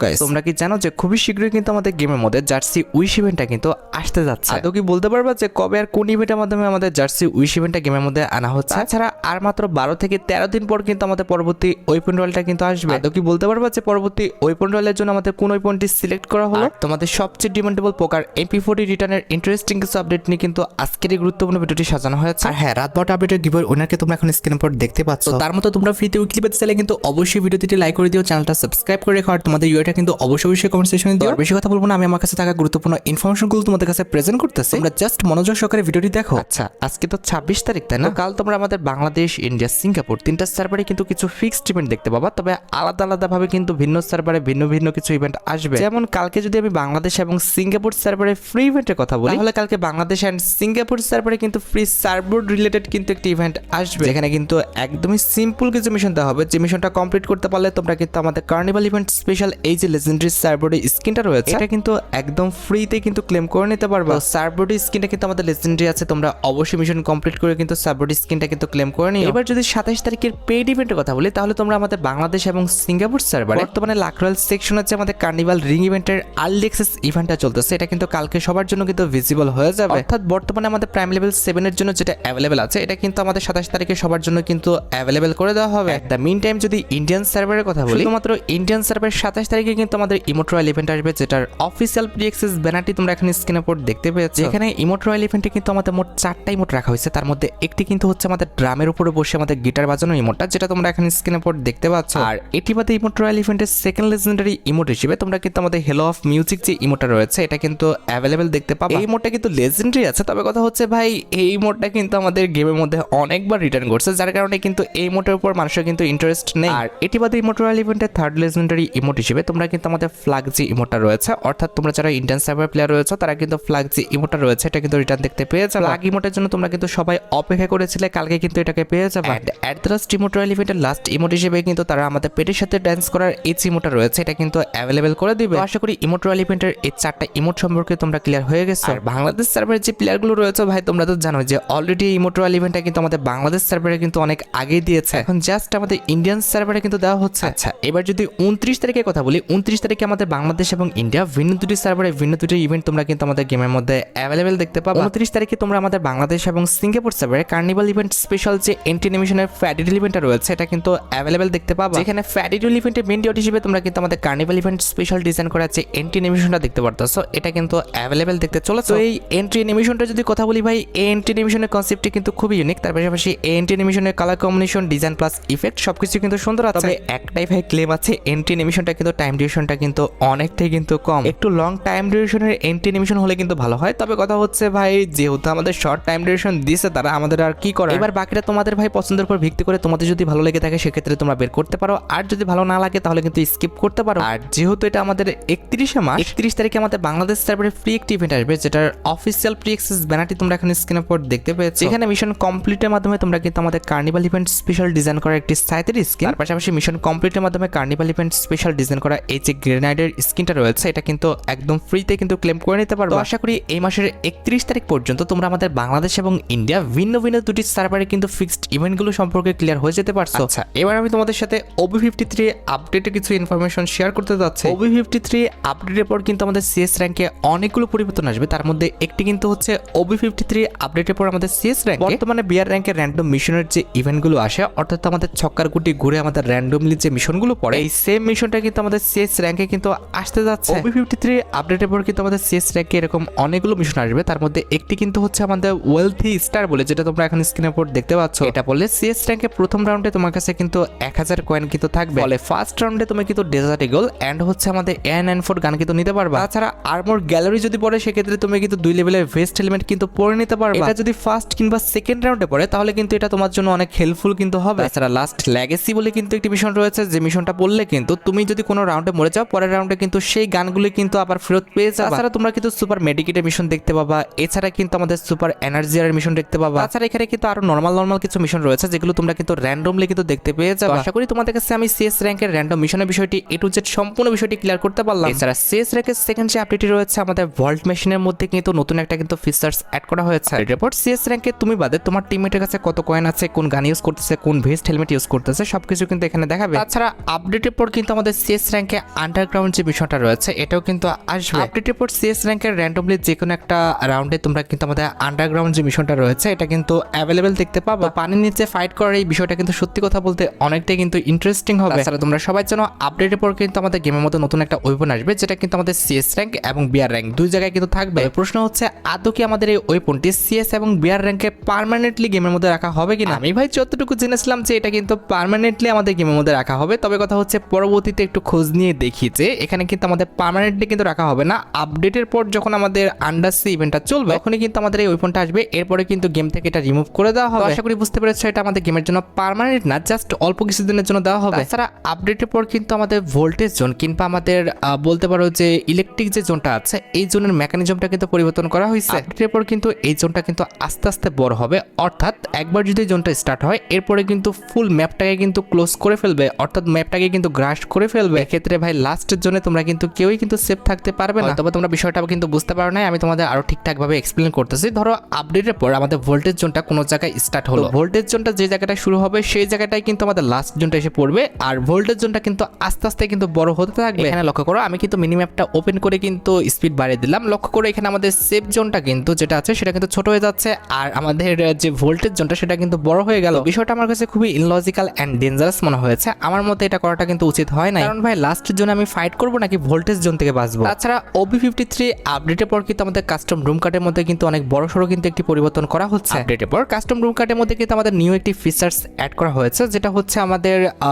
Guys তোমরা কি জানো যে খুবই শীঘ্রই কিন্তু আমাদের গেমের মধ্যে জার্সি উইশ ইভেন্টটা কিন্তু আসতে যাচ্ছে। তো কি বলতে পারবা যে কবে আর কোন ইভেন্টের মাধ্যমে আমাদের জার্সি উইশ ইভেন্টটা গেমের মধ্যে আনা হচ্ছে? তাছাড়া আর মাত্র 12 থেকে 13 দিন পর কিন্তু আমাদের পরবর্তী ওয়েপন রয়্যালটা কিন্তু আসবে। তো কি বলতে পারবা যে পরবর্তী ওয়েপন রয়্যালের জন্য আমাদের কোন ওয়েপনটি সিলেক্ট করা হলো? তোমাদের সবচেয়ে ডিমান্ডেবল পোকার MP40 রিটার্নের ইন্টারেস্টিং কিছু আপডেট নিয়ে কিন্তু আজকের এই গুরুত্বপূর্ণ ভিডিওটি সাজানো হয়েছে। আর হ্যাঁ, রাত 12টা আপডেটের গিভওয়ে উইনারকে তোমরা এখন স্ক্রিনের পর দেখতে পাচ্ছ। তার মতো তোমরা ফ্রিতে উইকলি পেতে চাইলে কিন্তু অবশ্যই ভিডিওটি লাইক করে দিও, চ্যানেলটা সাবস্ক্রাইব করে রেখো, আর তোমাদের ইউআইটা কিন্তু অবশ্যই কমেন্ট সেকশনে দিও। বেশি কথা বলবো না, আমি আমার কাছে থাকা গুরুত্বপূর্ণ ইনফরমেশনগুলো তোমাদের কাছে প্রেজেন্ট করতেছি, তোমরা জাস্ট মনোযোগ সহকারে ভিডিওটি দেখো। আচ্ছা, আজকে তো 26 তারিখ, তাই না? কাল তোমরা আমাদের বাংলাদেশ, ইন্ডিয়া, সিঙ্গাপুর তিনটা সার্ভারে কিন্তু কিছু ফিক্সড ইভেন্ট দেখতে পাবা, তবে আলাদা আলাদা ভাবে কিন্তু ভিন্ন সার্ভারে ভিন্ন ভিন্ন কিছু ইভেন্ট আসবে। যেমন কালকে যদি আমি বাংলাদেশ এবং সিঙ্গাপুর সার্ভারে ফ্রি ইভেন্টের কথা বলি, তাহলে কালকে বাংলাদেশ এন্ড সিঙ্গাপুর সার্ভারে কিন্তু ফ্রি সার্ভার রিলেটেড কিন্তু একটি ইভেন্ট আসবে, যেখানে কিন্তু একদমই সিম্পল কিছু মিশন দেওয়া হবে। যে মিশনটা কমপ্লিট করতে পারলে তোমরা কিন্তু আমাদের কার্নিভাল ইভেন্ট স্পেশাল এই যে লেজেন্ডারি সার্ভারের স্কিনটা রয়েছে, এটা কিন্তু একদম ফ্রিতে কিন্তু ক্লেম করে নিতে পারবে। সার্ভারের স্কিনটা কিন্তু আমাদের লেজেন্ডারি আছে, তোমরা অবশ্যই মিশন কমপ্লিট করে কিন্তু সার্ভারের স্কিনটা কিন্তু ক্লেম করে নিও। এবার যদি 27 তারিখের পেইড ইভেন্টের কথা বলি, তাহলে তোমরা আমাদের বাংলাদেশ এবং সিঙ্গাপুর সার্ভারে বর্তমানে লাকরয়েল সেকশন আছে আমাদের কার্নিভাল রিং ইভেন্টের আর্লি অ্যাক্সেস ইভেন্টটা চলতেছে, এটা কিন্তু কালকে সবার জন্য কিন্তু ভিজিবল হয়ে যাবে। অর্থাৎ বর্তমানে আমাদের প্রাইম লেভেল 7 এর জন্য যেটা অ্যাভেলেবেল আছে, এটা কিন্তু আমাদের 27 তারিখে সবার জন্য কিন্তু অ্যাভেলেবেল করে দেওয়া হবে। দ্য মিন টাইম যদি ইন্ডিয়ান সার্ভারের কথা বলি, শুধুমাত্র ইন্ডিয়ান সার্ভারের 27 তারিখে কিন্তু আমাদের ইমোট রয়্যাল ইভেন্ট আসবে, যেটার অফিসিয়াল প্রি অ্যাক্সেস ব্যানারটি তোমরা এখন স্ক্রিনের উপর দেখতে পেয়েছো। এখানে ইমোট রয়্যাল ইভেন্টে কিন্তু আমাদের মোট 4টা ইমোট রাখা হয়েছে, তার মধ্যে একটি কিন্তু হচ্ছে আমাদের ড্রামের উপরে বসে আমাদের গিটার বাজানো ইমোটটা, যেটা তোমরা এখন স্ক্রিনের উপর দেখতে পাচ্ছ। আর এটি বাদে ইমোট রয়্যাল ইভেন্টের সেকেন্ড লেজেন্ডারি ইমোট হিসেবে তোমরা কিন্তু আমাদের হেলো অফ মিউজিক যে ইমোটটা রয়েছে, এটা কিন্তু অ্যাভেলেবেল দেখতে পাবে। এই ইমোটটা কিন্তু লেজেন্ডারি আছে, তবে কথা হচ্ছে ভাই এই ইমোটটা কিন্তু আমাদের গেমের মধ্যে অনেকবার রিটার্ন করছে, যার কারণে কিন্তু এই ইমোটের উপর মানুষের কিন্তু ইন্টারেস্ট নেই। আর এটি বাদে ইমোট রয়্যাল ইভেন্টের থার্ড লেজেন্ডারি ইমোট হিসেবে তোমরা কিন্তু আমাদের ফ্ল্যাগ যে ইমোটটা রয়েছে, অর্থাৎ তোমরা যারা ইন্ডিয়ান সার্ভার প্লেয়ার রয়েছে তারা কিন্তু ফ্ল্যাগ যে ইমোটটা রয়েছে এটা কিন্তু রিটার্ন দেখতে পেয়ে যাবে। ফ্ল্যাগ ইমোটের জন্য তোমরা কিন্তু সবাই অপেক্ষা করেছিলে, কালকে কিন্তু এটাকে পেয়ে যাবে। At the last emote royal ইভেন্টের লাস্ট ইমোট হিসেবে কিন্তু তারা আমাদের পেটের সাথে ডান্স করার এই যে ইমোটটা রয়েছে, এটা কিন্তু অ্যাভেলেবেল করে দিবে। আশা করি ইমোট রয়্যাল ইভেন্টের এই 4টা ইমোট সম্পর্কে তোমরা ক্লিয়ার হয়ে গেছো। আর বাংলাদেশ সার্ভারের যে প্লেয়ারগুলো রয়েছে ভাই, তোমরা তো জানো যে অলরেডি ইমোট রয়্যাল ইভেন্টটা কিন্তু আমাদের বাংলাদেশ সার্ভারে কিন্তু অনেক আগে দিয়েছে, এখন জাস্ট আমাদের ইন্ডিয়ান সার্ভারে কিন্তু দেওয়া হচ্ছে। আচ্ছা, এবার যদি 29 তারিখের কথা বলি, 29 তারিখে আমাদের বাংলাদেশ এবং ইন্ডিয়া ভিন্ন দুটি সার্ভারে ভিন্ন দুটি ইভেন্ট তোমরা কিন্তু আমাদের গেমের মধ্যে অ্যাভেলেবেল দেখতে পাবে। 29 তারিখে তোমরা আমাদের বাংলাদেশ এবং সিঙ্গাপুর সার্ভারে কার্নিভাল ইভেন্ট স্পেশাল যে এন্টিনিমেশনের ফ্যাডিডল ইভেন্টটা রয়েছে, এটা কিন্তু অ্যাভেলেবেল দেখতে পাবে। যেখানে ফ্যাডিডল ইভেন্টের মেইন ডিওট হিসেবে তোমরা কিন্তু আমাদের কার্নিভাল ইভেন্ট স্পেশাল ডিজাইন করা যে এন্টিনিমেশনটা দেখতে পারতেছো, এটা কিন্তু অ্যাভেলেবেল দেখতে চলেছে। এই এন্টিনিমেশনটা যদি কথা বলি ভাই, এই এন্টিনিমেশনের কনসেপ্টটি কিন্তু খুবই ইউনিক, তার পাশাপাশি এই এন্টিনিমেশনের colour combination, design plus effect সবকিছু কিন্তু সুন্দর আছে। তবে একটাই ভাই ক্লেম আছে, এন্টিনিমেশনটা কিন্তু টাইম ডিউরেশনটা কিন্তু অনেকটাই কিন্তু কম, একটু লং টাইম ডিউরেশনের এন্টিনিমেশন হলে কিন্তু ভালো হয়। তবে কথা হচ্ছে ভাই, যেহেতু আমাদের শর্ট টাইম ডিউরেশন দিয়েছে তারা, আমাদের আর কি করে। এবার বাকিটা তোমাদের ভাই পছন্দের উপর ভিত্তি করে, তোমাদের যদি ভালো লেগে থাকে সেক্ষেত্রে তোমরা বের করতে পারো, আর যদি ভালো না লাগে তাহলে কিন্তু স্কিপ করতে পারো। আর যেহেতু এটা আমাদের 31 মাস, 31 তারিখে আমাদের বাংলাদেশ সার্ভারে ফ্রি একটি ইভেন্ট আসবে, যেটার অফিসিয়াল প্রি অ্যাক্সেস ব্যানারটি তোমরা এখন স্ক্রিনের উপর দেখতে পেয়েছো। এখানে মিশন কমপ্লিটের মাধ্যমে তোমরা কিন্তু আমাদের কার্নিভাল ইভেন্ট স্পেশাল ডিজাইন করা একটি সাইটের স্কিন, তার পাশাপাশি মিশন কমপ্লিটের মাধ্যমে কার্নিভাল ইভেন্ট স্পেশাল ডিজাইন করা এই যে গ্রেনাইডের স্কিনটা রয়েছে, এটা কিন্তু একদম ফ্রিতে কিন্তু ক্লেম করে নিতে পারবে। আশা করি এই মাসের 31 তারিখ পর্যন্ত তোমরা আমাদের বাংলাদেশ এবং ইন্ডিয়া ভিন্ন ভিন্ন দুটি সার্ভারে কিন্তু ফিক্সড ইভেন্টগুলো সম্পর্কে ক্লিয়ার হয়ে যেতে পারছো। আচ্ছা, এবার আমি তোমাদের সাথে OB53 আপডেটে কিছু ইনফরমেশন শেয়ার করতে যাচ্ছি। OB53 আপডেটের পর কিন্তু আমাদের CS র্যাঙ্কে অনেকগুলো পরিবর্তন আসবে, তার মধ্যে একটি কিন্তু হচ্ছে OB53 আপডেটের পর আমাদের CS র্যাঙ্কে বর্তমানে বিআর র্যাঙ্কের র্যান্ডম মিশনের যে ইভেন্টগুলো আসে, অর্থাৎ আমাদের ছক্কার গুটি ঘুরে আমাদের র্যান্ডমলি যে মিশনগুলো পড়ে, এই সেম মিশনটা কিন্তু আমাদের CS র্যাঙ্কে কিন্তু আসতে যাচ্ছে। OB53 আপডেটের পর কিন্তু আমাদের CS র্যাঙ্কে এরকম অনেকগুলো মিশন আসবে, তার মধ্যে একটি কিন্তু হচ্ছে আমাদের ওয়েলথি স্টার বলে, যেটা তোমরা এখন স্ক্রিনের উপর দেখতে পাচ্ছ। এটা বললে CS র্যাঙ্কে প্রথম রাউন্ডে তোমার কাছে কিন্তু 1000 কয়েন কিন্তু থাকবে, ফলে ফার্স্ট রাউন্ডে তুমি কিন্তু ডেজার্ট ইগল এন্ড হচ্ছে আমাদের AN94 গান কিন্তু নিতে পারবা। তাছাড়া আর্মর গ্যালারি যদি পড়ে সেক্ষেত্রে তুমি কিন্তু 2 লেভেলের ভেস্ট হেলমেট কিন্তু পরে নিতে পারবা। এটা যদি ফার্স্ট কিংবা সেকেন্ড রাউন্ডে পড়ে তাহলে কিন্তু এটা তোমার জন্য অনেক হেল্পফুল কিন্তু হবে। তাছাড়া লাস্ট লেগেসি বলে কিন্তু একটি মিশন রয়েছে, যে মিশনটা পড়লে কিন্তু তুমি যদি কোনো রাউন্ডে মরে যাও, পরের রাউন্ডে কিন্তু সেই গানগুলো কিন্তু আবার ফেরত পেয়ে যাবে। তাছাড়া তোমরা কিন্তু সুপার মেডিকেটের মিশন দেখতে পাবা, এছাড়া কিন্তু আমাদের সুপার এনার্জিয়ার মিশন দেখতে পাবা। তাছাড়া এখানে কিন্তু আরো নর্মাল কিছু মিশন রয়েছে, যেগুলো তোমরা কিন্তু র্যান্ডমলি কিন্তু দেখতে পেয়ে যাবে। আশা করি তোমাদের কাছে আমি CS র্যাঙ্কের র্যান্ডম মিশনের বিষয়টি A to Z সম্পূর্ণ বিষয়টি ক্লিয়ার করতে পারলাম। এছাড়া CS র্যাঙ্কের সেকেন্ড যে আপডেটটি রয়েছে, আমাদের ভল্ট মেশিনের মধ্যে কিন্তু নতুন একটা কিন্তু ফিচার্স অ্যাড করা হয়েছে। রিপোর্ট CS র্যাঙ্কে তুমি বাদে তোমার টিমমেটের কাছে কত কয়েন আছে, কোন গান ইউজ করতেছে, কোন ভেস্ট হেলমেট ইউজ করতেছে, সবকিছু কিন্তু এখানে দেখাবে। তাছাড়া আপডেটের পর কিন্তু আমাদের CS র্যাঙ্কে র্যাঙ্কে আন্ডারগ্রাউন্ড যে বিষয়টা রয়েছে এটাও কিন্তু আসবে। আপডেটের পর সিএস র্যাঙ্কের র্যান্ডমলি যে কোনো একটা রাউন্ডে তোমরা কিন্তু আমাদের আন্ডারগ্রাউন্ড যে মিশনটা রয়েছে এটা কিন্তু অ্যাভেলেবেল দেখতে পাবো। পানির নিচে ফাইট করার এই বিষয়টা কিন্তু সত্যি কথা বলতে অনেকটাই কিন্তু ইন্টারেস্টিং হবে। তাছাড়া তোমরা সবাই জানো আপডেটের পর কিন্তু আমাদের গেমের মধ্যে নতুন একটা ওয়েপন আসবে যেটা কিন্তু আমাদের সিএস র্যাঙ্ক এবং বিআর র্যাঙ্ক দুই জায়গায় কিন্তু থাকবে। প্রশ্ন হচ্ছে আদৌ কি আমাদের এই ওয়েপনটি সিএস এবং বিআর র্যাঙ্কে পার্মানেন্টলি গেমের মধ্যে রাখা হবে কিনা। আমি ভাই যতটুকু জেনেছিলাম যে এটা কিন্তু পার্মানেন্টলি আমাদের গেমের মধ্যে রাখা হবে, তবে কথা হচ্ছে পরবর্তীতে একটু খোঁজ নিয়ে দেখি যে এখানে কিন্তু আমাদের পার্মানেন্টলি কিন্তু রাখা হবে না। আপডেটের পর যখন আমাদের আন্ডারসি ইভেন্টটা চলবে তখনই কিন্তু আমাদের এই ওয়েপনটা আসবে, এরপরে কিন্তু গেম থেকে এটা রিমুভ করে দেওয়া হবে। আশা করি বুঝতে পেরেছো এটা আমাদের গেমের জন্য পার্মানেন্ট না, জাস্ট অল্প কিছুদিনের জন্য দেওয়া হবে। তাছাড়া আপডেটের পর কিন্তু আমাদের ভোল্টেজ জোন কিংবা আমাদের বলতে পারো যে ইলেকট্রিক যে জোনটা আছে এই জোনের মেকানিজমটা কিন্তু পরিবর্তন করা হয়েছে। আপডেটের পর কিন্তু এই জোনটা কিন্তু আস্তে আস্তে বড় হবে, অর্থাৎ একবার যদি জোনটা স্টার্ট হয় এরপরে কিন্তু ফুল ম্যাপটাকে কিন্তু ক্লোজ করে ফেলবে, অর্থাৎ ম্যাপটাকে কিন্তু গ্রাস করে ফেলবে। এক্ষেত্রে ভাই লাস্টের জোনে তোমরা কিন্তু কেউই কিন্তু সেফ থাকতে পারবে না। তবে তোমরা বিষয়টা কিন্তু বুঝতে পারো না, আমি তোমাদের আরো ঠিকঠাক ভাবে এক্সপ্লেন করতেছি। ধরো আপডেটের পর আমাদের ভোল্টেজ জোনটা কোনো জায়গায় স্টার্ট হলো, ভোল্টেজ জোনটা যে জায়গাটা শুরু হবে সেই জায়গাটাই কিন্তু আমাদের লাস্ট জোনটা এসে পড়বে, আর ভোল্টেজ জোনটা কিন্তু আস্তে আস্তে কিন্তু বড় হতে থাকবে। এখানে লক্ষ্য করো আমি কিন্তু মিনিম্যাপটা ওপেন করে কিন্তু স্পিড বাড়িয়ে দিলাম। লক্ষ্য করো এখানে আমাদের সেফ জোনটা কিন্তু যেটা আছে সেটা কিন্তু ছোট হয়ে যাচ্ছে, আর আমাদের যে ভোল্টেজ জোনটা সেটা কিন্তু বড় হয়ে গেল। বিষয়টা আমার কাছে খুবই ইনলজিক্যাল এন্ড ডেঞ্জারাস মনে হয়েছে। আমার মতে এটা করাটা কিন্তু উচিত হয় না, কারণ ভাই লাস্ট জোনে আমি ফাইট করব নাকি ভোল্টেজ জোন থেকে বাঁচবো। তাছাড়া OB53 আপডেটের পর কিন্তু আমাদের কাস্টম রুম কার্ডের মধ্যে কিন্তু অনেক বড় সড়ো কিন্তু একটি পরিবর্তন করা হচ্ছে। আপডেটের পর কাস্টম রুম কার্ডের মধ্যে কিন্তু আমাদের নিউ একটি ফিচার্স অ্যাড করা হয়েছে যেটা হচ্ছে আমাদের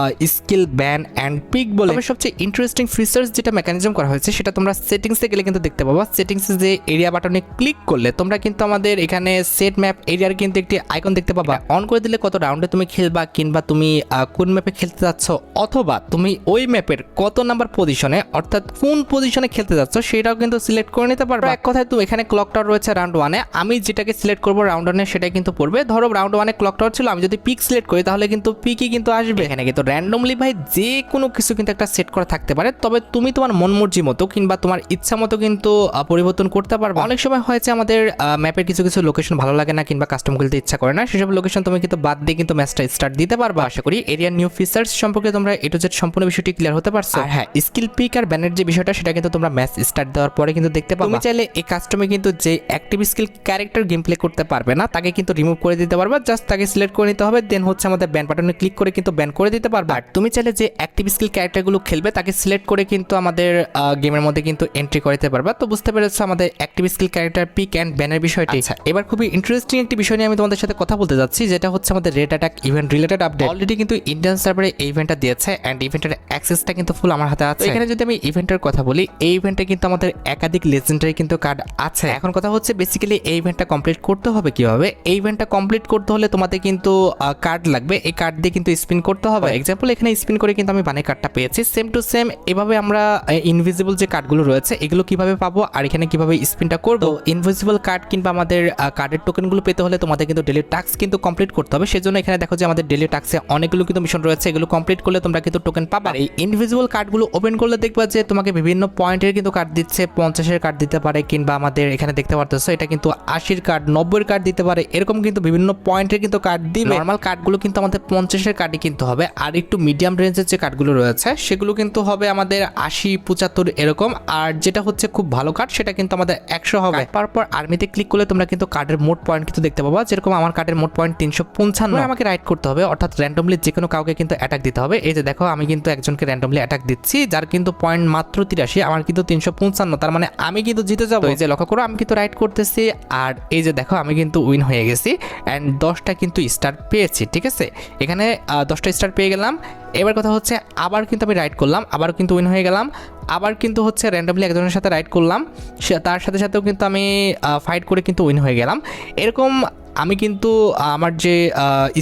স্কিল ব্যান এন্ড পিক বলে। তবে সবচেয়ে ইন্টারেস্টিং ফিচার্স যেটা মেকানিজম করা হয়েছে সেটা তোমরা সেটিংসে গেলে কিন্তু দেখতে পাবা। সেটিংসে যে এরিয়া বাটনে ক্লিক করলে তোমরা কিন্তু আমাদের এখানে সেট ম্যাপ এরিয়ার কিন্তু একটি আইকন দেখতে পাবা। অন করে দিলে কত রাউন্ডে তুমি খেলবা কিংবা তুমি কোন ম্যাপে খেলতে যাচ্ছ, অথবা তুমি ওই ম্যাপের কত নাম্বার পজিশনে অর্থাৎ কোন পজিশনে খেলতে যাচ্ছ সেটাও কিন্তু সিলেক্ট করে নিতে পারবে। এক কথায় তুমি এখানে ক্লক টাওয়ার রয়েছে রাউন্ড 1-এ, আমি যেটাকে সিলেক্ট করব রাউন্ড 1-এ সেটাই কিন্তু পড়বে। ধরো রাউন্ড 1-এ ক্লক টাওয়ার ছিল, আমি যদি পিক সিলেক্ট করি তাহলে কিন্তু পিকই কিন্তু আসবে। এখানে কিন্তু র্যান্ডমলি ভাই যে কোনো কিছু কিন্তু একটা সেট করা থাকতে পারে, তবে তুমি তোমার মন মর্জি মতো কিংবা তোমার ইচ্ছা মতো কিন্তু পরিবর্তন করতে পারবে। অনেক সময় হয়েছে আমাদের ম্যাপের কিছু কিছু লোকেশন ভালো লাগে না কিংবা কাস্টম খেলতে ইচ্ছা করে না, সেসব লোকেশন তুমি কিন্তু বাদ দিয়ে কিন্তু ম্যাচটা স্টার্ট দিতে পারবে। আশা করি এরিয়ার নিউ ফিচার্স সম্পর্কে তোমরা এ টু জেড সম্পূর্ণ বিষয়টি ক্লিয়ার হতে পারছো। আর হ্যাঁ, স্কিল পিক আর ব্যানের যে বিষয়টা সেটা কিন্তু তোমরা ম্যাচ স্টার্ট দেওয়ার পরে কিন্তু দেখতে পাবে। তুমি চাইলে এই কাস্টমে কিন্তু যে active skill character game play করতে পারবে না তাকে কিন্তু রিমুভ করে দিতে পারবে, জাস্ট তাকে সিলেক্ট করে নিতে হবে, দেন হচ্ছে আমাদের ব্যান বাটনে ক্লিক করে কিন্তু ব্যান করে দিতে পারবে। আর তুমি চাইলে যে অ্যাক্টিভ স্কিল ক্যারেক্টারগুলো খেলবে তাকে সিলেক্ট করে কিন্তু আমাদের গেমের মধ্যে কিন্তু এন্ট্রি করতে পারবে। তো বুঝতে পেরেছো আমাদের active skill character pick and ব্যানের বিষয়টি। এবার খুবই ইন্টারেস্টিং একটি বিষয় নিয়ে আমি তোমাদের সাথে কথা বলতে যাচ্ছি, যেটা হচ্ছে আমাদের red attack event related update. Already কিন্তু ইন্ডিয়ান সার্ভারে এই ইভেন্টটা দিয়েছে এন্ড ইভেন্টের অ্যাক্সেসটা কিন্তু ফুল আমার হাতে আছে। এখানে যদি আমি ইভেন্টের কথা বলি, এই ইভেন্টে কিন্তু আমাদের একাধিক লেজেন্ডারি কিন্তু কার্ড আছে। এখন কথা হচ্ছে বেসিক্যালি এই ইভেন্টটা কমপ্লিট করতে হবে কিভাবে। এই ইভেন্টটা কমপ্লিট করতে হলে তোমাদের কিন্তু কার্ড লাগবে, এই কার্ড দিয়ে কিন্তু স্পিন করতে হবে। এক্সাম্পল এখানে স্পিন করে কিন্তু আমি বানি কার্ডটা পেয়েছি, সেম টু সেম এভাবে আমরা ইনভিজিবল যে কার্ডগুলো রয়েছে এগুলো কিভাবে পাবো আর এখানে কিভাবে স্পিনটা করব। ইনভিজিবল কার্ড কিংবা আমাদের কার্ডের টোকেনগুলো পেতে হলে তোমাদের কিন্তু ডেইলি টাস্ক কিন্তু কমপ্লিট করতে হবে। সেজন্য এখানে দেখো যে আমাদের ডেইলি টাস্কে অনেকগুলো কিন্তু মিশন রয়েছে, এগুলো কমপ্লিট করলে তোমরা কিন্তু টোকেন পাবা। এই ইনভিজিবল কার্ডগুলো ওপেন করলে দেখবা যে তোমাকে বিভিন্ন পয়েন্টের কিন্তু কার্ড দিচ্ছে, 50-এর কার্ড দিতে পারে কিংবা আমাদের এখানে দেখতে পারতেছো এটা কিন্তু 80-এর কার্ড, 90-এর কার্ড দিতে পারে, এরকম কিন্তু বিভিন্ন পয়েন্টের কিন্তু কার্ড দিবে। নরমাল কার্ডগুলো কিন্তু আমাদের 50-এর কার্ডই কিন্তু হবে, আর একটু মিডিয়াম রেঞ্জের যে কার্ডগুলো রয়েছে সেগুলো কিন্তু হবে আমাদের 80, 75 এরকম, আর যেটা হচ্ছে খুব ভালো কার্ড সেটা কিন্তু আমাদের 100 হবে। তারপর আর্মিতে ক্লিক করলে তোমরা কিন্তু কার্ডের মোট পয়েন্ট কিন্তু দেখতে পাবা, যেরকম আমার কার্ডের মোট পয়েন্ট 355। আমাকে রাইড করতে হবে, অর্থাৎ র্যান্ডমলি যে কোনো কাউকে কিন্তু অ্যাটাক দিতে হবে। এই যে দেখো আমি কিন্তু একজনকে র্যান্ডমলি অ্যাটাক দিচ্ছি যার কিন্তু পয়েন্ট মাত্র 83, আমার কিন্তু 355, তার মানে আমি কিন্তু জিতে যাবো। এই যে লক্ষ্য করো আমি কিন্তু রাইড করতেছি, আর এই যে দেখো আমি কিন্তু উইন হয়ে গেছি অ্যান্ড 10টা কিন্তু স্টার পেয়েছি। ঠিক আছে, এখানে 10টা স্টার পেয়ে গেলাম। এবার কথা হচ্ছে আবার কিন্তু আমি রাইড করলাম, আবার কিন্তু উইন হয়ে গেলাম, আবার কিন্তু হচ্ছে র্যান্ডমলি একজনের সাথে রাইড করলাম, তার সাথে সাথেও কিন্তু আমি ফাইট করে কিন্তু উইন হয়ে গেলাম। এরকম আমি কিন্তু আমার যে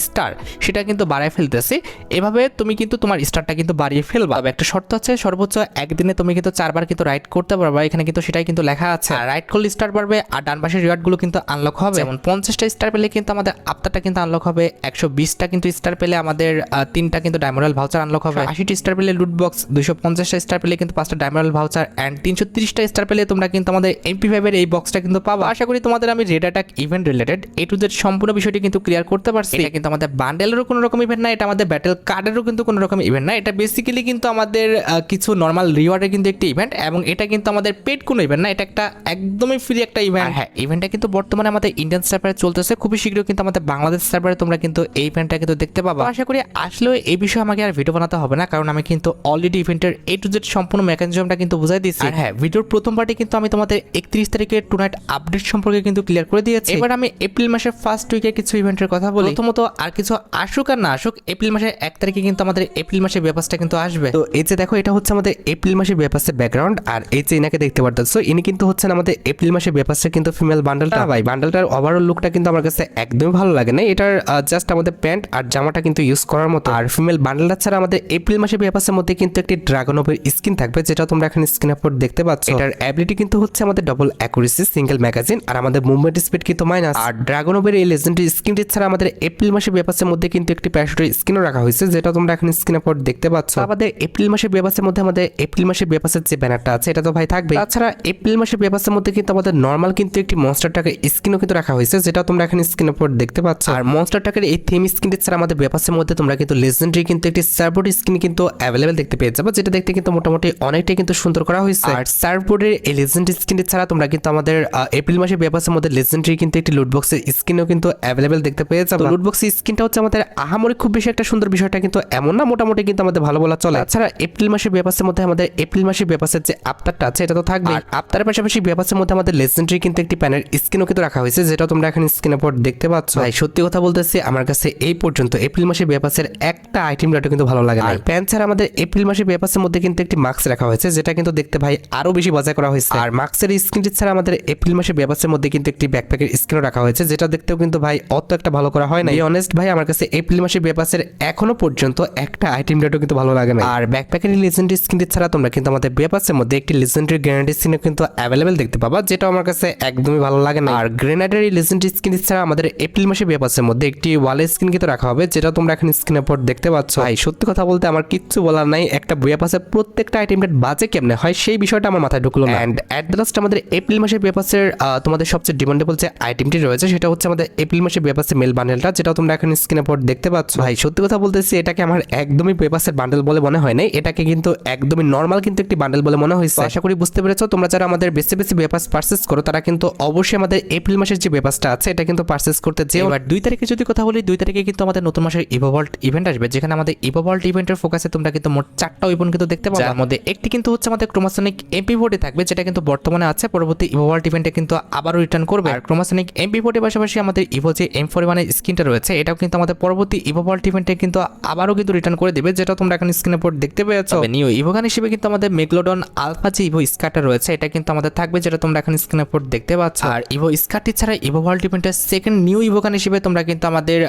স্টার সেটা কিন্তু বাড়ায় ফেলতেছি। এভাবে তুমি কিন্তু তোমার স্টারটা কিন্তু বাড়িয়ে ফেলবা। একটা শর্ত আছে, সর্বোচ্চ একদিনে তুমি কিন্তু 4বার কিন্তু রাইড করতে পারবা, এখানে কিন্তু সেটাই কিন্তু লেখা আছে। রাইড করলে স্টার বাড়বে আর ডান পাশের রিওয়ার্ডগুলো কিন্তু আনলক হবে। যেমন 50টা স্টার পেলে কিন্তু আমাদের আফতারটা কিন্তু আনলক হবে, 120টা কিন্তু স্টার পেলে আমাদের 3টা কিন্তু ডায়মন্ড ভাউচার আনলক হবে, 80টা স্টার পেলে লুট বক্স, 250টা স্টার পেলে কিন্তু 5টা ডায়মন্ড ভাউচার এন্ড 330টা স্টার পেলে তোমরা কিন্তু আমাদের MP5 এর এই বক্সটা কিন্তু পাবা। আশা করি তোমাদের আমি red attack event related A to Z Z সম্পূর্ণ বিষয়টি কিন্তু ক্লিয়ার করতে পারছি। এটা কিন্তু আমাদের বান্ডেলেরও কোনো রকম ইভেন্ট না, এটা আমাদের ব্যাটেল কার্ডেরও কিন্তু কোনো রকম ইভেন্ট না, এটা বেসিক্যালি কিন্তু আমাদের কিছু নর্মাল রিওয়ার্ডের কিন্তু একটি ইভেন্ট, এবং এটা কিন্তু আমাদের পেড কোনো ইভেন্ট না, এটা একটা একদমই ফ্রি একটা ইভেন্ট। হ্যাঁ, ইভেন্টটা কিন্তু বর্তমানে আমাদের ইন্ডিয়ান সার্ভারে চলতেছে, খুবই শীঘ্রই কিন্তু আমাদের বাংলাদেশ সার্ভারে তোমরা কিন্তু এই ইভেন্টটা কিন্তু দেখতে পাবা। আশা করি আসলেও এই বিষয়ে আমাকে আর ভিডিও বানাতে হবে না, কারণ আমি কিন্তু অলরেডি ইভেন্টের A to Z সম্পূর্ণ মেকানিজমটা কিন্তু বুঝাই দিয়েছি। আর হ্যাঁ, ভিডিওর প্রথম পার্টে কিন্তু আমি তোমাদের 31 তারিখের টুনাইট আপডেট সম্পর্কে কিন্তু ক্লিয়ার করে দিয়েছি। এবার আমি এপ্রিল মাসের ফার্স্ট উইকের কিছু ইভেন্টের কথা বলি। প্রথমত আর কিছু আসুক আর না আসুক, এপ্রিল মাসের 1 তারিখে কিন্তু আমাদের এপ্রিল মাসের ব্যাপারটা কিন্তু আসবে। তো এই যে দেখো, এটা হচ্ছে আমাদের এপ্রিল মাসের ব্যাপারের ব্যাকগ্রাউন্ড, আর এই যে ইনাকে দেখতে পারতেছো, ইনি কিন্তু হচ্ছেন আমাদের এপ্রিল মাসের ব্যাপারের কিন্তু ফিমেল বান্ডেলটা। ভাই বান্ডেলটার ওভারঅল লুকটা কিন্তু আমার কাছে একদমই ভালো লাগে না, এটার জাস্ট আমাদের প্যান্ট আর জামাটা কিন্তু ইউজ করার মতো। আর ফিমেল বান্ডেলটা ছাড়া আমাদের এপ্রিল মাসের ব্যাপারের মধ্যে কিন্তু একটি ড্রাগনোভের স্কিন থাকবে, যেটা তোমরা এখানে স্ক্রিন আপলোড দেখতে পাচ্ছ। এটার অ্যাবিলিটি কিন্তু হচ্ছে আমাদের ডবল অ্যাকুরেসি, সিঙ্গেল ম্যাগাজিন, আর আমাদের মুভমেন্ট স্পিড কিন্তু মাইনাস। আর ড্রাগনোভের এই লেজেন্ডারি স্কিনটি ছাড়া আমাদের এপ্রিল মাসের ব্যাপারের মধ্যে কিন্তু একটি প্যারাশুটের স্কিনও রাখা হয়েছে, যেটা তোমরা এখানে স্ক্রিন আপলোড দেখতে পাচ্ছ। আমাদের এপ্রিল মাসের ব্যাপারের মধ্যে আমাদের এপ্রিল মাসের ব্যাপারের যে ব্যানারটা আছে এটা তো ভাই থাকবে। তাছাড়া এপ্রিল মাসের ব্যাপারের মধ্যে কিন্তু আমাদের নর্মাল কিন্তু একটি মনস্টার টাকার স্কিনও কিন্তু রাখা হয়েছে, যেটা তোমরা এখানে স্ক্রিন আপলোড দেখতে পাচ্ছ। আর মনস্টার টাকার এই থিম স্কিনটি ছাড়া আমাদের ব্যাপারের মধ্যে তোমরা কিন্তু লেজেন্ডারি কিন্তু একটি সার্ভবোর্ড স্কিন কিন্তু অ্যাভেলেবেল দেখতে পেয়ে যাবে, যেটা দেখতে কিন্তু মোটামুটি অনেকটাই কিন্তু সুন্দর করা হয়েছে। আর সার্ভবোর্ডের এই লেজেন্ডারি স্কিনটি ছাড়া তোমরা কিন্তু আমাদের এপ্রিল মাসের ব্যাপারের মধ্যে লেজেন্ডারি কিন্তু একটি লুটবক্সের স্কিনও কিন্তু অ্যাভেলেবেল দেখতে পেয়ে যাবে। লুটবক্সের স্কিনটা হচ্ছে আমাদের আহামরি খুব বেশি একটা সুন্দর বিষয়টা কিন্তু এমন না, মোটামুটি কিন্তু আমাদের ভালো বলা চলে। তাছাড়া এপ্রিল মাসের ব্যাপারের মধ্যে আমাদের এপ্রিল মাসের ব্যাপারের যে আফতারটা আছে এটা তো থাকবে, আর আফতারের পাশাপাশি ব্যাপারের মধ্যে আমাদের লেজেন্ডারি কিন্তু একটি প্যানের স্কিনও কিন্তু রাখা হয়েছে, যেটা তোমরা এখানে স্ক্রিনের উপর দেখতে পাচ্ছ। ভাই সত্যি কথা বলতেছি, আমার কাছে এই পর্যন্ত এপ্রিল মাসের ব্যাপারের একটা আইটেম ডাটা কিন্তু ভালো লাগে না। আর প্যান ছাড়া আমাদের এপ্রিল মাসের ব্যাপারের মধ্যে কিন্তু একটি মাস্ক রাখা হয়েছে, যেটা কিন্তু দেখতে ভাই আরো বেশি বাজার করা হয়েছে। আর মাস্কের স্কিনটি ছাড়া আমাদের এপ্রিল মাসের ব্যাপারের মধ্যে কিন্তু একটি ব্যাকপ্যাকের স্কিনও রাখা হয়েছে, যেটা দেখতেও কিন্তু ভাই অত একটা ভালো করা হয় না। অনেস্ট ভাই, আমার কাছে এপ্রিল মাসের ব্যাপারের এখনো পর্যন্ত একটা আইটেম ডাটা কিন্তু ভালো লাগে না। আর ব্যাকপ্যাকের লেজেন্ডারি স্কিনটি ছাড়া তোমরা কিন্তু আমাদের ব্যাপারের মধ্যে একটি লেজেন্ডারি গ্রেনেড স্কিনও কিন্তু অ্যাভেলেবেল দেখতে পাবা, যেটা আমার কাছে একদমই ভালো লাগে না। আর গ্রেনেডের এই লেজেন্ডারি স্কিন ছাড়া আমাদের এপ্রিল মাসের ব্যাপারের মধ্যে একটি ওয়ালের স্কিন কিন্তু রাখা হবে, যেটা তোমরা এখন স্ক্রিনের উপর দেখতে পাচ্ছ। ভাই সত্যি কথা বলতে আমার কিচ্ছু বলার নাই, একটা ব্যাপারের প্রত্যেকটা আইটেমের বাজে কেমনে হয় সেই বিষয়টা আমার মাথায় ঢুকলো না। এন্ড এট দ্য লাস্ট আমাদের এপ্রিল মাসের ব্যাপারের তোমাদের সবচেয়ে ডিমান্ডেবল যে আইটেমটি রয়েছে সেটা হচ্ছে আমাদের এপ্রিল মাসের ব্যাপারের মেল বান্ডেলটা, যেটা তোমরা এখন স্ক্রিনের উপর দেখতে পাচ্ছ। ভাই সত্যি কথা বলতেছি, এটাকে আমার একদমই ব্যাপারের বান্ডেল বলে মনে হয় নাই, এটাকে কিন্তু একদমই নর্মাল কিন্তু একটি বান্ডেল বলে মনে হয়েছে। আশা করি বুঝতে পেরেছো। তোমরা যারা আমাদের বেশি বেশি ব্যাপার পারচেস করো তারা কিন্তু অবশ্যই আমাদের এপ্রিল মাসের যে ব্যাপারটা আছে এটা কিন্তু পারচেস করতে যেও। এবার 2 তারিখে যদি কথা বলি, 2 তারিখে কিন্তু আমাদের নতুন মাসের ইভোভল্ট ইভেন্ট আসবে, যেখানে আমাদের ইভোভল্ট ইভেন্টের ফোকাসে তোমরা কিন্তু মোট 4টা ওয়েপন কিন্তু দেখতে পাবে। যার মধ্যে একটি কিন্তু হচ্ছে আমাদের ক্রোমাসনিক MP40 থাকবে, যেটা কিন্তু বর্তমানে আছে, পরবর্তী ইভোভল্ট ইভেন্টে কিন্তু আবারও রিটার্ন করবে। আর ক্রোমাসনিক MP40 পাশাপাশি আমাদের ইভো যে M41 এর স্কিনটা রয়েছে এটাও কিন্তু আমাদের পরবর্তী ইভোভল্ট ইভেন্টে কিন্তু আবারও কিন্তু রিটার্ন করে দিবে, যেটা তোমরা এখন স্ক্রিনের উপর দেখতে পেয়েছো। নিউ ইভোগান হিসেবে কিন্তু আমাদের মেগলোডন আলফা যে ইভো স্কারটা রয়েছে এটা কিন্তু আমাদের থাকবে, যেটা তোমরা এখন স্ক্রিনের উপর দেখতে পাচ্ছ। আর ইভো স্কারটি ছাড়া ইভোভল্ট ইভেন্টের সেকেন্ড নিউ ইভোগান হিসেবে তোমরা কিন্তু আমাদের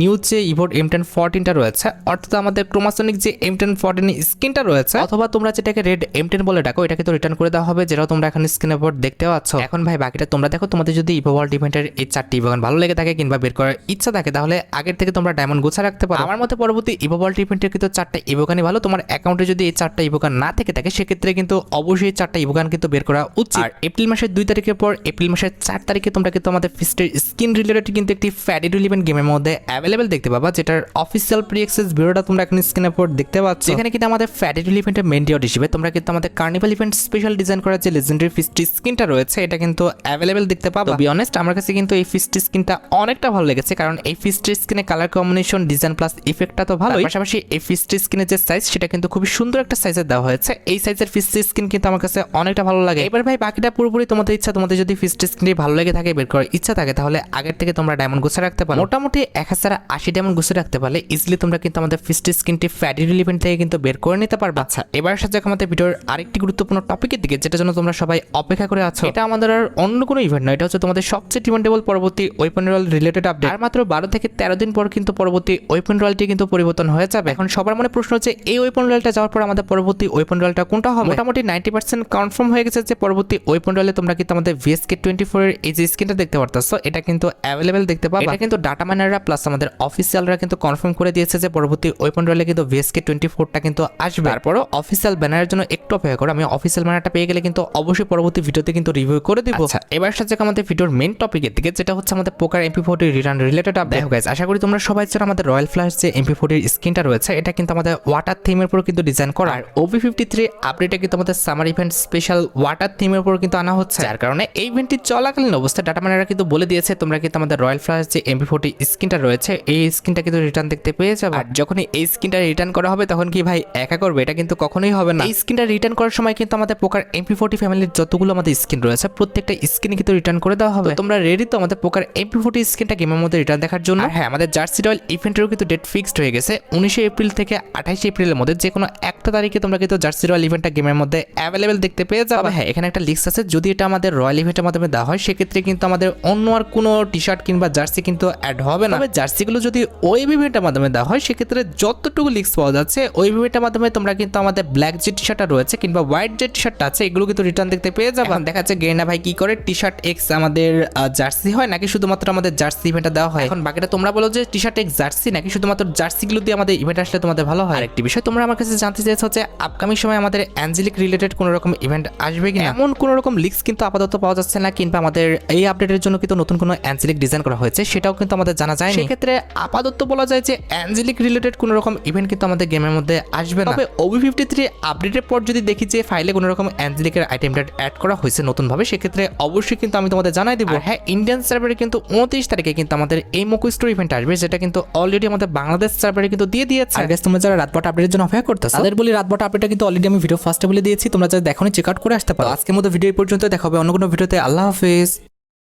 নিউ যে ইভোর M1014টা রয়েছে, অর্থাৎ আমাদের ক্রোমাসনিক যে M1014 স্কিনটা রয়েছে, অথবা তোমরা যেটাকে রেড M10 বলে ডাকো, এটাকে তো রিটার্ন করে দেওয়া হবে, যেটা তোমরা এখন স্ক্রিনের উপর দেখতে পাচ্ছ। এখন ভাই বাকিটা তোমরা দেখো, তোমাদের যদি ইভোভল্ট ইভেন্টের এই 4টি ইভোগান ভালো লেগে থাকে কিংবা বের করার ইচ্ছা থাকে তাহলে আগের থেকে তোমরা ডায়মন্ড গোছা রাখতে পারো। আমার মতে পরবর্তী ইভোভল্ট ইভেন্টের কিন্তু 4টা ইভোগানই ভালো। তোমার অ্যাকাউন্টে যদি এই 4টা ইভোগান না থেকে থাকে সেক্ষেত্রে কিন্তু অবশ্যই 4টা ইভোগান কিন্তু বের করা উচিত। আর এপ্রিল মাসের 2 তারিখের পর এপ্রিল মাসের 4 তারিখে তোমরা কিন্তু আমাদের ফিস্টের স্কিন রিলেটেড কিন্তু একটি ফ্যাডি রিলিভেন্ট গেমের মধ্যে অ্যাভেলেবেল দেখতে পাবা, যেটার অফিসিয়াল প্রি অ্যাক্সেস ভিডিওটা তোমরা এখন স্ক্রিনের উপর দেখতে পাচ্ছ। এখানে কিন্তু আমাদের ফ্যাডি রিলিভেন্টের মেইন ডিওড হিসেবে তোমরা কিন্তু আমাদের কার্নিভাল ইভেন্ট স্পেশাল ডিজাইন করা যে লেজেন্ডারি ফিস্টি স্কিনটা রয়েছে এটা কিন্তু অ্যাভেলেবেল দেখতে পাবা। টু বি অনেস্ট, আমার কাছে কিন্তু এই ফিস্টি স্কিনটা অনেকটা ভালো লেগেছে, কারণ এই ফিস্টি স্কিনে কালার কম্বিনেশন, ডিজাইন প্লাস ইফেক্টটা তো ভালোই, পাশাপাশি এই ফিস্টি স্কিনের যে সাইজ সেটা কিন্তু খুবই সুন্দর একটা সাইজে দেওয়া হয়েছে। এই সাইজের ফিস্টি স্কিন কিন্তু আমার কাছে অনেকটা ভালো লাগে। এবার ভাই বাকিটা পুরোপুরি তোমাদের ইচ্ছা, তোমাদের যদি ফিস্টি স্কিনটি ভালো লেগে থাকে, বের করার ইচ্ছা থাকে, তাহলে আগের থেকে তোমরা ডায়মন্ড গুছিয়ে রাখতে পারো। মোটামুটি 1080 ডায়মন্ড গুছিয়ে রাখতে পারলে ইজিলি তোমরা কিন্তু আমাদের ফিস্টি স্কিনটি ফ্যাডি রিলিভেন্ট থেকে কিন্তু বের করে নিতে পারবে। আচ্ছা, এবার সাথে আমাদের ভিডিওর আরেকটি গুরুত্বপূর্ণ টপিকের দিকে, যেটা জন্য তোমরা সবাই অপেক্ষা করে আছো। এটা আমাদের আর অন্য কোনো ইভেন্ট নয়, এটা হচ্ছে তোমাদের সবচেয়ে ডিমান্ডেবল পরবর্তী ওয়েপন রয়্যাল রিলেটেড আপডেট। আর মাত্র 12 থেকে 13 দিন পর কিন্তু পরবর্তী ওয়েপন রয়্যালটি কিন্তু পরিবর্তন হয়ে যাবে। এখন সবার মনে প্রশ্ন হচ্ছে, এই ওয়েপন রয়্যালটা যাওয়ার পর আমাদের পরবর্তী ওয়েপন রয়্যালটা কোনটা হবে? মোটামুটি 90% কনফার্ম হয়ে গেছে যে পরবর্তী ওয়েপন রয়্যালে তোমরা কিন্তু আমাদের VSK24 এর এই যে স্কিনটা দেখতে পারতাছো এটা কিন্তু অ্যাভেলেবেল দেখতে পাবে। এটা কিন্তু ডাটা মাইনাররা প্লাস আমাদের অফিসিয়ালরা কিন্তু কনফার্ম করে দিয়েছে যে পরবর্তী ওয়েপন রয়্যালে কিন্তু VSK24টা কিন্তু আসবে। তারপরও অফিসিয়াল ব্যানারের জন্য একটু অপেক্ষা করো, আমি অফিসিয়াল ব্যানারটা পেয়ে গেলে কিন্তু অবশ্যই পরবর্তী ভিডিওতে কিন্তু রিভিউ করে দিব। আচ্ছা, এবার সাথে আমাদের ভিডিওর মেইন টপিকের দিকে, যেটা হচ্ছে আমাদের পোকার MP40 রিটার্ন রিলেটেড আপডেট। দেখো গাইস, আশা করি তোমরা সবাই জানো আমাদের রয়্যাল ফ্লাশ যে MP40 স্কিনটা রয়েছে এটা কিন্তু আমাদের ওয়াটার থিমের উপর কিন্তু ডিজাইন করা। আর OB53 আপডেটে কিন্তু আমাদের সামার ইভেন্ট স্পেশাল ওয়াটার থিমের উপর কিন্তু আনা হচ্ছে, যার কারণে এই ইভেন্টটি চলাকালীন অবস্থায় ডাটা মাইনাররা কিন্তু বলে দিয়েছে তোমরা কিন্তু আমাদের রয়্যাল ফ্লাশ যে MP40 স্কিনটা রয়েছে এই স্কিনটা কিন্তু রিটার্ন দেখতে পেয়ে যাবে। আর যখনই এই স্কিনটা রিটার্ন করা হবে তখন কি ভাই একা করবে? এটা কিন্তু কখনোই হবে না। এই স্কিনটা রিটার্ন করার সময় কিন্তু আমাদের পোকার MP40 ফ্যামিলির যতগুলো আমাদের স্কিন রয়েছে প্রত্যেকটা স্কিন কিন্তু রিটার্ন করে দেওয়া হবে। তোমরা রেডি তো আমাদের পোকার MP40 স্কিনটা গেমের মধ্যে রিটার্ন দেখার জন্য? হ্যাঁ, আমাদের জার্সি রয়্যাল ইভেন্টেরও কিন্তু ডেট ফিক্সড হয়ে গেছে 19 এপ্রিল থেকে 28 এপ্রিলের মধ্যে যে কোনো একটা তারিখে তোমরা কিন্তু জার্সি রয়্যাল ইভেন্টটা গেমের মধ্যে অ্যাভেলেবেল দেখতে পেয়ে যাবে। হ্যাঁ, এখানে একটা লিস্ট আছে, যদি এটা আমাদের রয়্যাল ইভেন্টের মাধ্যমে দেওয়া হয় সেক্ষেত্রে কিন্তু আমাদের অন্য আর কোনো টি শার্ট কিংবা জার্সি কিন্তু অ্যাড হবে না। তবে জার্সিগুলো যদি ওই ইভেন্টের মাধ্যমে দেওয়া হয় সেক্ষেত্রে যতটুকু লিস্ট পাওয়া যাচ্ছে ওই ইভেন্টের মাধ্যমে তোমরা কিন্তু আমাদের ব্ল্যাক যে টি শার্টটা রয়েছে কিংবা হোয়াইট যে টি শার্টটা আছে এগুলো কিন্তু রিটার্ন দেখতে পেয়ে যাবে। দেখা যাচ্ছে গেরিনা ভাই কি করে টি শার্ট এক্স আমাদের জার্সি হয় নাকি শুধুমাত্র আমাদের জার্সি ইভেন্টটা দেওয়া হয়? এখন বাকিটা তোমরা বলো যে টি শার্ট এক্স জার্সি নাকি শুধুমাত্র জার্সিগুলো দিয়ে আমাদের ইভেন্ট আসলে তোমাদের ভালো হয়। আরেকটি বিষয় তোমরা আমার কাছে জানতে চাইছো হচ্ছে আপকামিং সময় আমাদের অ্যাঞ্জেলিক রিলেটেড কোনো রকম ইভেন্ট আসবে কিনা? এমন কোনো রকম লিক্স কিন্তু আপাতত পাওয়া যাচ্ছে না, কিংবা আমাদের এই আপডেটের জন্য কিন্তু নতুন কোনো অ্যাঞ্জেলিক ডিজাইন করা হয়েছে সেটাও কিন্তু আমাদের জানা যায়। সেক্ষেত্রে আপাতত বলা যায় যে অ্যাঞ্জেলিক রিলেটেড কোনো রকম ইভেন্ট কিন্তু আমাদের গেমের মধ্যে আসবে না। তবে OB53 আপডেটের পর যদি দেখি যে ফাইলে কোনো রকম অ্যাঞ্জেলিকের আইটেমটা অ্যাড করা হয়েছে নতুনভাবে সেক্ষেত্রে অবশ্যই কিন্তু আমি তোমাদের জানাই দিব। হ্যাঁ, ইন্ডিয়ান সার্ভারে কিন্তু 29 তারিখে কিন্তু আমাদের এই মোকো স্টোর ইভেন্ট আসবে, যেটা কিন্তু অলরেডি আমাদের বাংলাদেশ সার্ভারে কিন্তু দিয়ে দিয়েছে। আর গাইস, তোমরা যারা রাতবাট আপডেটের জন্য অপেক্ষা করতেছো তাদের বলি রাতবাট আপডেটটা কিন্তু অলরেডি আমি ভিডিও ফার্স্টে বলে দিয়েছি, তোমরা যারা দেখোনি চেক আউট করে আসতে পারো। আজকের মতো ভিডিও এই পর্যন্ত, দেখা হবে অন্য কোনো ভিডিওতে। আল্লাহ হাফেজ।